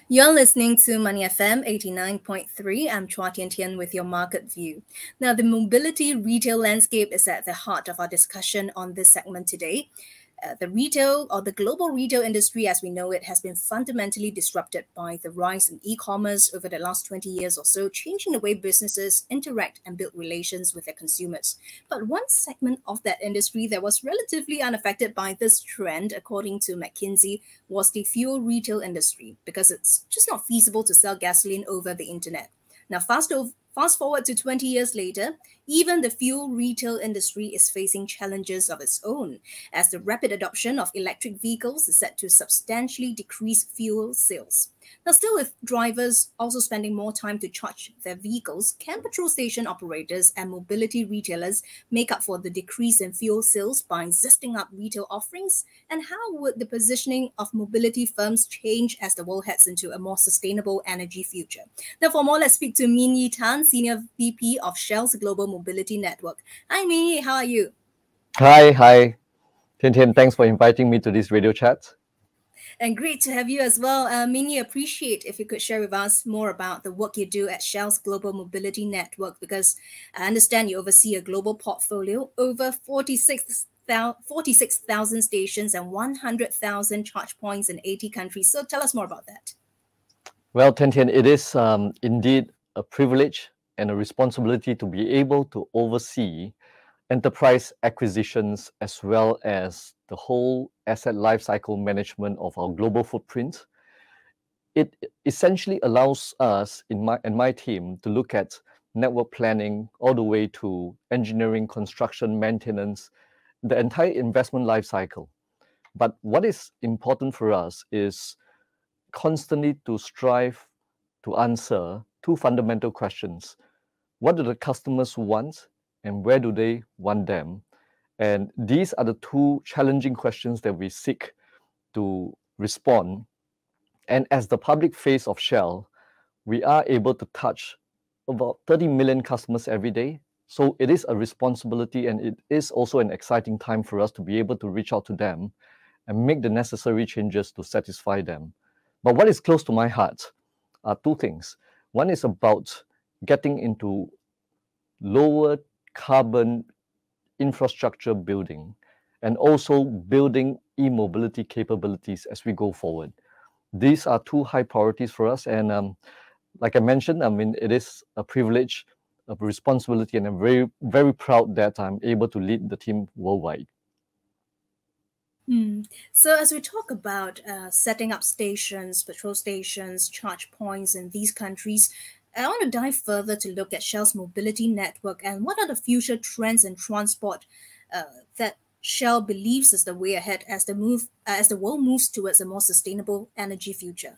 You're listening to Money FM 89.3. I'm Chua Tian Tian with your market view. Now, the mobility retail landscape is at the heart of our discussion on this segment today. The retail or the global retail industry as we know it has been fundamentally disrupted by the rise in e-commerce over the last 20 years or so, changing the way businesses interact and build relations with their consumers. But one segment of that industry that was relatively unaffected by this trend, according to McKinsey, was the fuel retail industry because it's just not feasible to sell gasoline over the internet. Now, fast forward to 20 years later, even the fuel retail industry is facing challenges of its own, as the rapid adoption of electric vehicles is set to substantially decrease fuel sales. Now, still with drivers also spending more time to charge their vehicles, can petrol station operators and mobility retailers make up for the decrease in fuel sales by zesting up retail offerings? And how would the positioning of mobility firms change as the world heads into a more sustainable energy future? Now, for more, let's speak to Min Yi Tan, Senior VP of Shell's Global Mobility Network. Hi, Min Yi, how are you? Hi. Tian Tian, thanks for inviting me to this radio chat. And great to have you as well. Mini, appreciate if you could share with us more about the work you do at Shell's Global Mobility Network, because I understand you oversee a global portfolio, over 46,000 stations and 100,000 charge points in 80 countries. So tell us more about that. Well, Tian Tian, it is indeed a privilege and a responsibility to be able to oversee enterprise acquisitions as well as the whole asset lifecycle management of our global footprint. It essentially allows us and my team to look at network planning all the way to engineering, construction, maintenance, the entire investment lifecycle. But what is important for us is constantly to strive to answer two fundamental questions. What do the customers want and where do they want them? And these are the two challenging questions that we seek to respond. And as the public face of Shell, we are able to touch about 30 million customers every day. So it is a responsibility and it is also an exciting time for us to be able to reach out to them and make the necessary changes to satisfy them. But what is close to my heart are two things. One is about getting into lower carbon infrastructure building and also building e-mobility capabilities as we go forward. These are two high priorities for us. And like I mentioned, it is a privilege, a responsibility, and I'm very, very proud that I'm able to lead the team worldwide. So as we talk about setting up stations, petrol stations, charge points in these countries, I want to dive further to look at Shell's mobility network and what are the future trends in transport that Shell believes is the way ahead as the world moves towards a more sustainable energy future.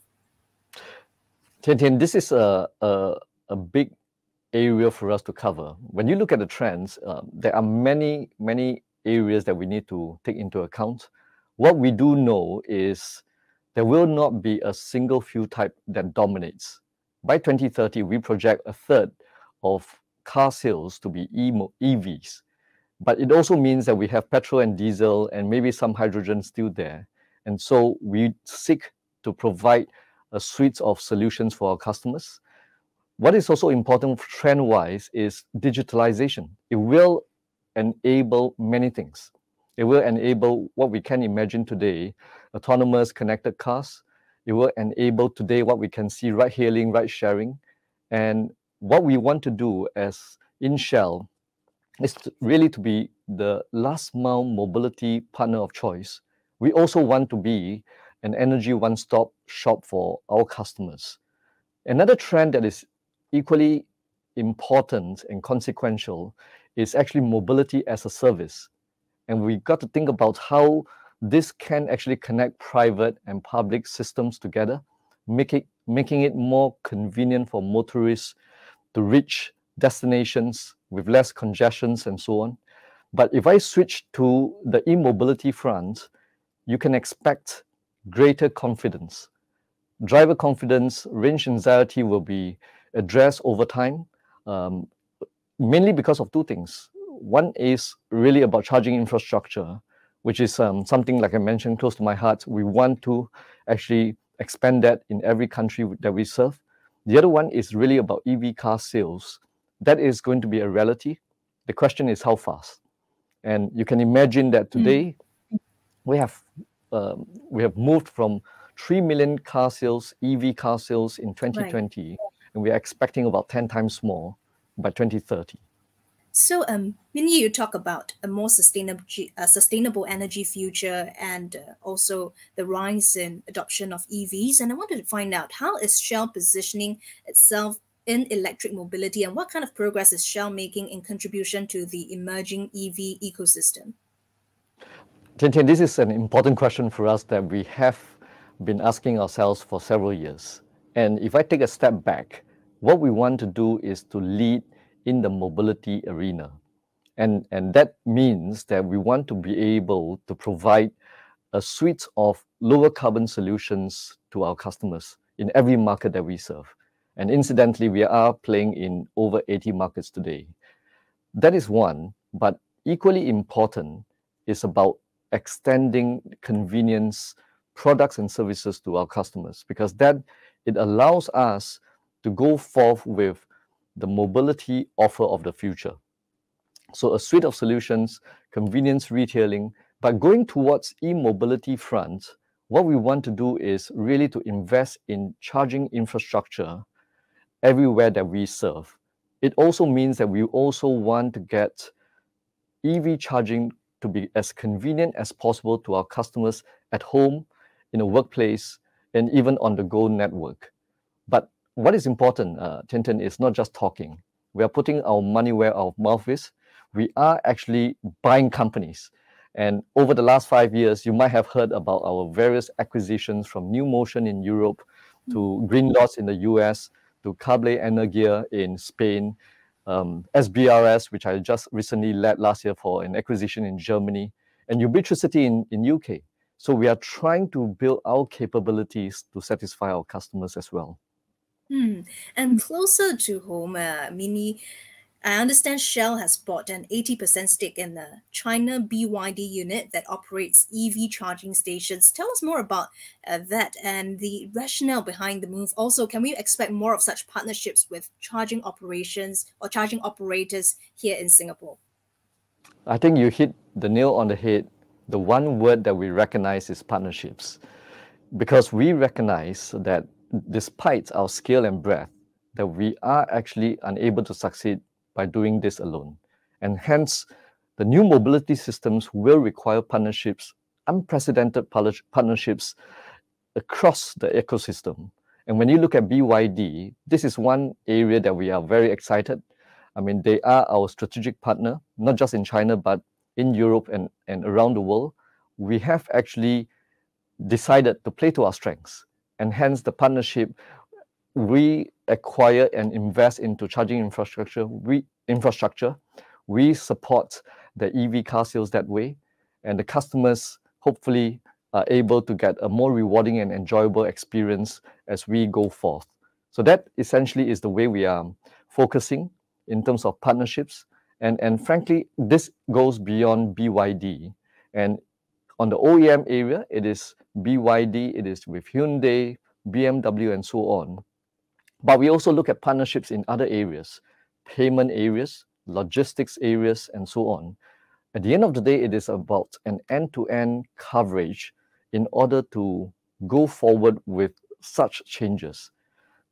Tian Tian, this is a big area for us to cover. When you look at the trends, there are many areas that we need to take into account. What we do know is there will not be a single fuel type that dominates. By 2030, we project a third of car sales to be EVs. But it also means that we have petrol and diesel and maybe some hydrogen still there. And so we seek to provide a suite of solutions for our customers. What is also important trend-wise is digitalization. It will enable many things. It will enable what we can imagine today, autonomous connected cars. It will enable today what we can see, ride hailing, ride sharing. And what we want to do as in Shell is really to be the last mile mobility partner of choice. We also want to be an energy one-stop shop for our customers. Another trend that is equally important and consequential is actually mobility as a service. And we got to think about how this can actually connect private and public systems together, making it more convenient for motorists to reach destinations with less congestions and so on. But if I switch to the e-mobility front, you can expect greater confidence. Driver confidence, range anxiety will be addressed over time, mainly because of two things. One is really about charging infrastructure, which is something, like I mentioned, close to my heart. We want to actually expand that in every country that we serve. The other one is really about EV car sales. That is going to be a reality. The question is how fast. And you can imagine that today we have moved from 3 million car sales, EV car sales in 2020, right, and we are expecting about 10 times more by 2030. So, Minnie, you talk about a more sustainable energy future and also the rise in adoption of EVs. And I wanted to find out, how is Shell positioning itself in electric mobility, and what kind of progress is Shell making in contribution to the emerging EV ecosystem? Tian Tian, this is an important question for us that we have been asking ourselves for several years. And if I take a step back, what we want to do is to lead in the mobility arena. And that means that we want to be able to provide a suite of lower carbon solutions to our customers in every market that we serve. And incidentally, we are playing in over 80 markets today. That is one, but equally important is about extending convenience products and services to our customers, because that it allows us to go forth with the mobility offer of the future. So a suite of solutions, convenience retailing, but going towards e-mobility front, what we want to do is really to invest in charging infrastructure everywhere that we serve. It also means that we also want to get EV charging to be as convenient as possible to our customers at home, in a workplace, and even on the go network. But what is important, Tintin, is not just talking. We are putting our money where our mouth is. We are actually buying companies. And over the last 5 years, you might have heard about our various acquisitions, from New Motion in Europe to Green Dots in the US to Cable Energia in Spain, SBRS, which I just recently led last year for an acquisition in Germany, and Ubitricity in UK. So we are trying to build our capabilities to satisfy our customers as well. And closer to home, Mini, I understand Shell has bought an 80% stake in the China BYD unit that operates EV charging stations. Tell us more about that and the rationale behind the move. Also, can we expect more of such partnerships with charging operations or charging operators here in Singapore? I think you hit the nail on the head. The one word that we recognize is partnerships, because we recognize that despite our scale and breadth, that we are actually unable to succeed by doing this alone. And hence, the new mobility systems will require partnerships, unprecedented partnerships across the ecosystem. And when you look at BYD, this is one area that we are very excited. I mean, they are our strategic partner, not just in China, but in Europe and around the world. We have actually decided to play to our strengths, and hence the partnership. We acquire and invest into charging infrastructure. We support the EV car sales that way, and the customers hopefully are able to get a more rewarding and enjoyable experience as we go forth. So that essentially is the way we are focusing in terms of partnerships. And frankly, this goes beyond BYD. And on the OEM area, it is BYD, it is with Hyundai, BMW, and so on. But we also look at partnerships in other areas, payment areas, logistics areas, and so on. At the end of the day, it is about an end-to-end coverage in order to go forward with such changes.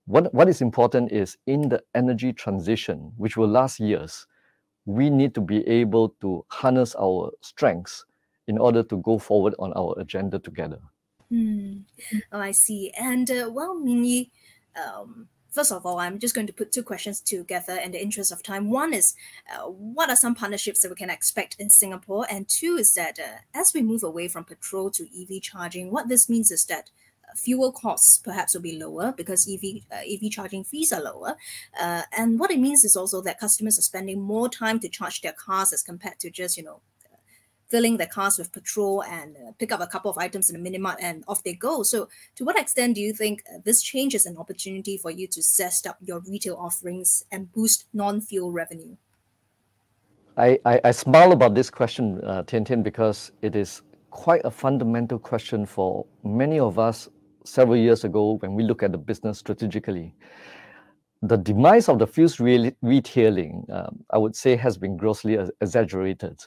What is important is, in the energy transition, which will last years, we need to be able to harness our strengths in order to go forward on our agenda together. Oh, I see. And well, Minnie, first of all, I'm just going to put two questions together in the interest of time. One is, what are some partnerships that we can expect in Singapore? And two is that as we move away from petrol to EV charging, what this means is that fuel costs perhaps will be lower because EV charging fees are lower. And what it means is also that customers are spending more time to charge their cars as compared to just, filling their cars with petrol and pick up a couple of items in the minimart and off they go. So to what extent do you think this change is an opportunity for you to zest up your retail offerings and boost non-fuel revenue? I smile about this question, Tian Tian, because it is quite a fundamental question for many of us several years ago, when we look at the business strategically, the demise of the fuels retailing, I would say, has been grossly exaggerated.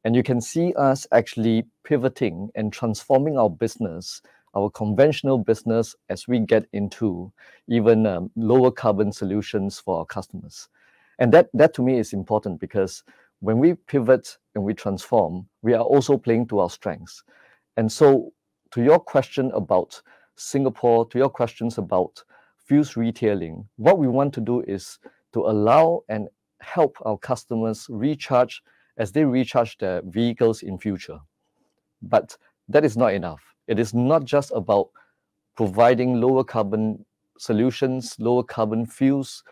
And you can see us actually pivoting and transforming our business, our conventional business, as we get into even lower carbon solutions for our customers. And that to me is important, because when we pivot and we transform, we are also playing to our strengths. And so, to your question about Singapore, to your questions about fuels retailing, what we want to do is to allow and help our customers recharge as they recharge their vehicles in future. But that is not enough. It is not just about providing lower carbon solutions, lower carbon fuels,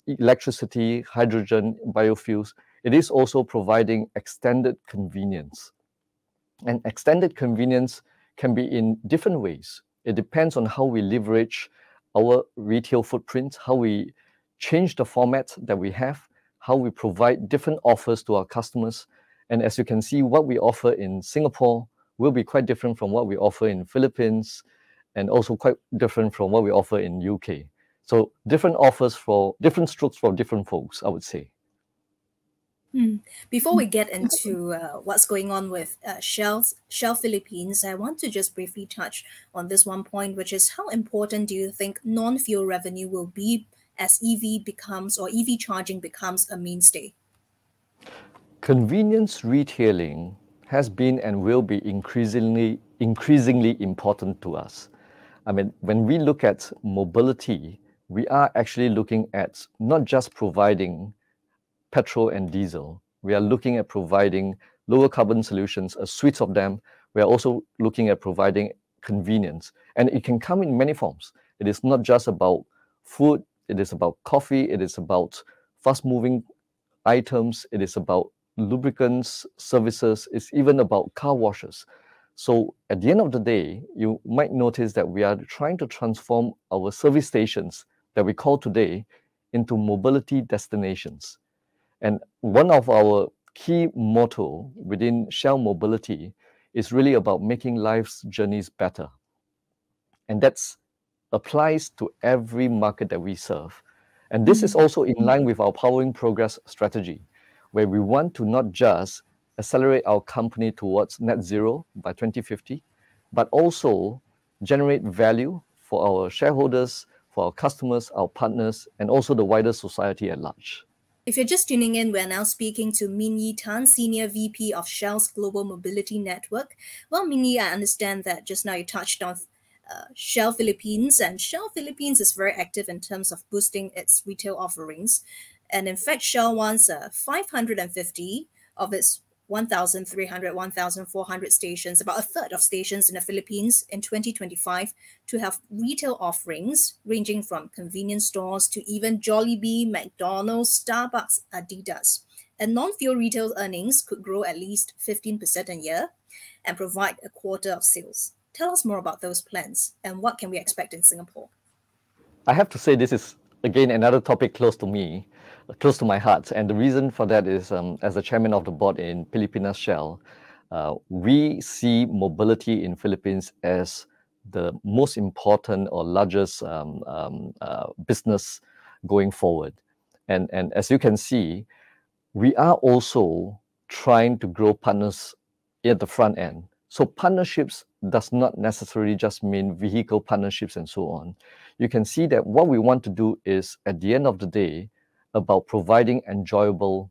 electricity, hydrogen, biofuels. It is also providing extended convenience. And extended convenience can be in different ways. It depends on how we leverage our retail footprint, how we change the format that we have, how we provide different offers to our customers. And as you can see, what we offer in Singapore will be quite different from what we offer in Philippines, and also quite different from what we offer in UK. So different offers for different strokes for different folks, I would say. Before we get into what's going on with Shell Philippines, I want to just briefly touch on this one point, which is how important do you think non-fuel revenue will be as EV becomes, or EV charging becomes, a mainstay? Convenience retailing has been and will be increasingly important to us. I mean, when we look at mobility, we are actually looking at not just providing petrol and diesel. We are looking at providing lower carbon solutions, a suite of them. We are also looking at providing convenience. And it can come in many forms. It is not just about food, it is about coffee, it is about fast-moving items, it is about lubricants, services, it's even about car washes. So at the end of the day, you might notice that we are trying to transform our service stations that we call today into mobility destinations. And one of our key motto within Shell Mobility is really about making life's journeys better. And that applies to every market that we serve. And this is also in line with our Powering Progress strategy, where we want to not just accelerate our company towards net zero by 2050, but also generate value for our shareholders, for our customers, our partners, and also the wider society at large. If you're just tuning in, we're now speaking to Min Yi Tan, Senior VP of Shell's Global Mobility Network. Well, Min Yi, I understand that just now you touched on Shell Philippines, and Shell Philippines is very active in terms of boosting its retail offerings. And in fact, Shell wants 550 of its 1,300, 1,400 stations, about a third of stations in the Philippines in 2025, to have retail offerings ranging from convenience stores to even Jollibee, McDonald's, Starbucks, Adidas. And non-fuel retail earnings could grow at least 15% a year and provide a quarter of sales. Tell us more about those plans and what can we expect in Singapore? I have to say this is, again, another topic close to me, close to my heart. And the reason for that is, as the chairman of the board in Pilipinas Shell, we see mobility in Philippines as the most important or largest business going forward. And as you can see, we are also trying to grow partners at the front end. So partnerships does not necessarily just mean vehicle partnerships and so on. You can see that what we want to do is, at the end of the day, about providing enjoyable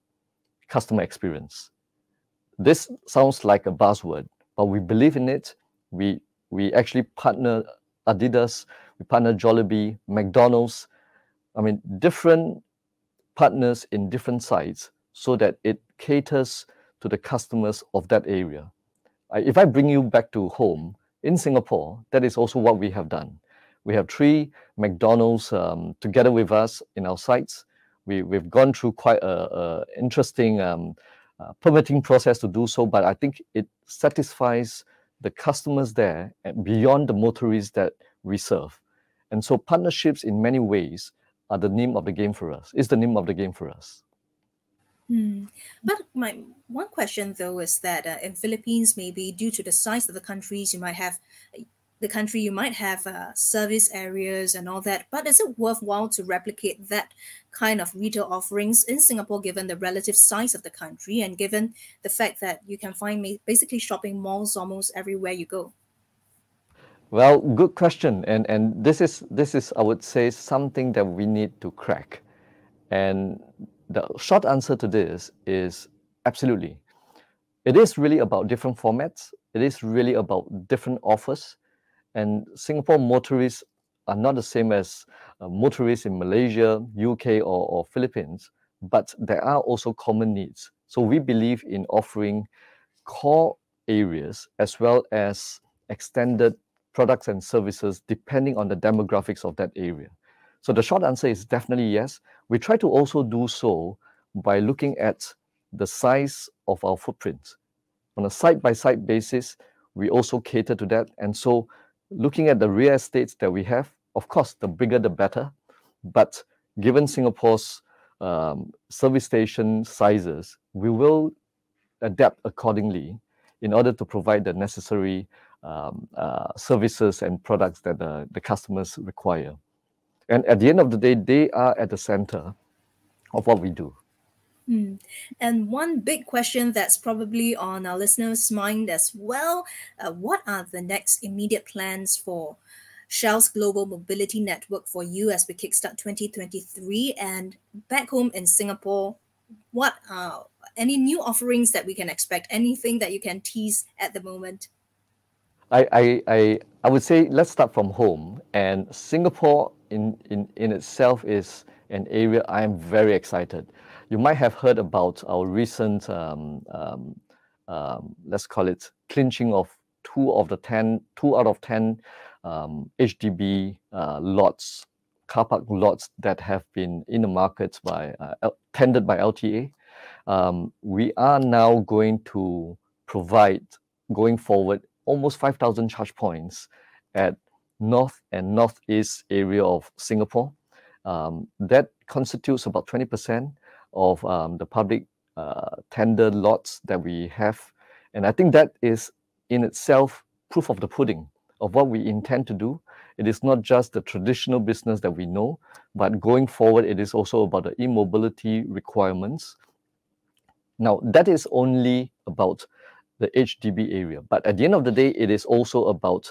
customer experience. This sounds like a buzzword, but we believe in it. We actually partner Adidas, we partner Jollibee, McDonald's. I mean, different partners in different sites so that it caters to the customers of that area. If I bring you back to home, in Singapore, that is also what we have done. We have 3 McDonald's together with us in our sites. We've gone through quite an interesting permitting process to do so, but I think it satisfies the customers there and beyond the motorists that we serve. And so partnerships in many ways are the name of the game for us. It's the name of the game for us. But my one question though is that in Philippines, maybe due to the size of the countries, you might have the country, you might have service areas and all that, but is it worthwhile to replicate that kind of retail offerings in Singapore, given the relative size of the country and given the fact that you can find basically shopping malls almost everywhere you go? Well, good question, and this is I would say something that we need to crack. And the short answer to this is absolutely. It is really about different formats. It is really about different offers. And Singapore motorists are not the same as motorists in Malaysia, UK, or Philippines, but there are also common needs. So we believe in offering core areas as well as extended products and services depending on the demographics of that area. So the short answer is definitely yes. We try to also do so by looking at the size of our footprint. On a side-by-side basis, we also cater to that. And so looking at the real estates that we have, of course, the bigger the better. But given Singapore's service station sizes, we will adapt accordingly in order to provide the necessary services and products that the customers require. And at the end of the day, they are at the center of what we do. And one big question that's probably on our listeners' mind as well, what are the next immediate plans for Shell's global mobility network for you as we kickstart 2023? And back home in Singapore, what are any new offerings that we can expect? Anything that you can tease at the moment? I would say let's start from home. And Singapore in itself is an area I am very excited. You might have heard about our recent, let's call it, clinching of two out of 10 HDB lots, car park lots that have been in the market tendered by LTA. We are now going to provide, going forward, almost 5,000 charge points at north and northeast area of Singapore. That constitutes about 20% of the public tender lots that we have. And I think that is in itself proof of the pudding of what we intend to do. It is not just the traditional business that we know, but going forward, it is also about the e-mobility requirements. Now, that is only about the HDB area. But at the end of the day, it is also about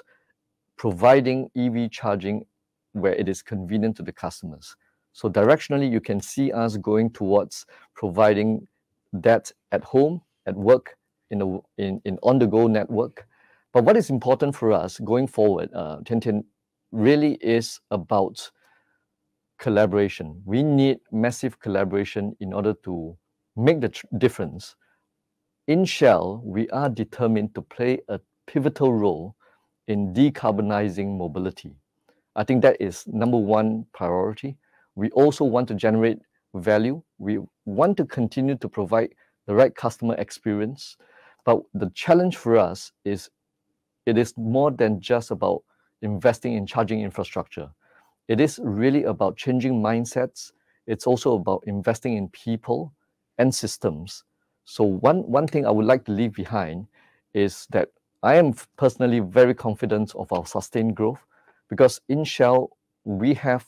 providing EV charging where it is convenient to the customers. So directionally, you can see us going towards providing that at home, at work, in on-the-go network. But what is important for us going forward, Tian, really is about collaboration. We need massive collaboration in order to make the difference. In Shell, we are determined to play a pivotal role in decarbonizing mobility. I think that is number one priority. We also want to generate value. We want to continue to provide the right customer experience. But the challenge for us is it is more than just about investing in charging infrastructure. It is really about changing mindsets. It's also about investing in people and systems. So one thing I would like to leave behind is that I am personally very confident of our sustained growth because in Shell, we have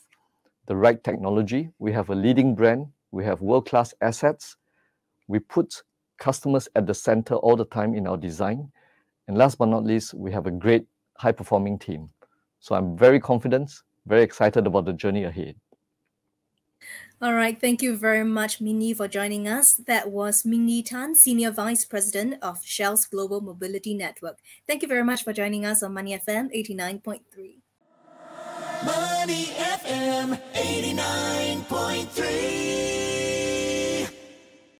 the right technology, we have a leading brand, we have world-class assets, we put customers at the center all the time in our design, and last but not least, we have a great high-performing team. So I'm very confident, very excited about the journey ahead. All right, thank you very much, Minnie, for joining us. That was Minnie Tan, Senior Vice President of Shell's Global Mobility Network. Thank you very much for joining us on Money FM 89.3. Money FM 89.3.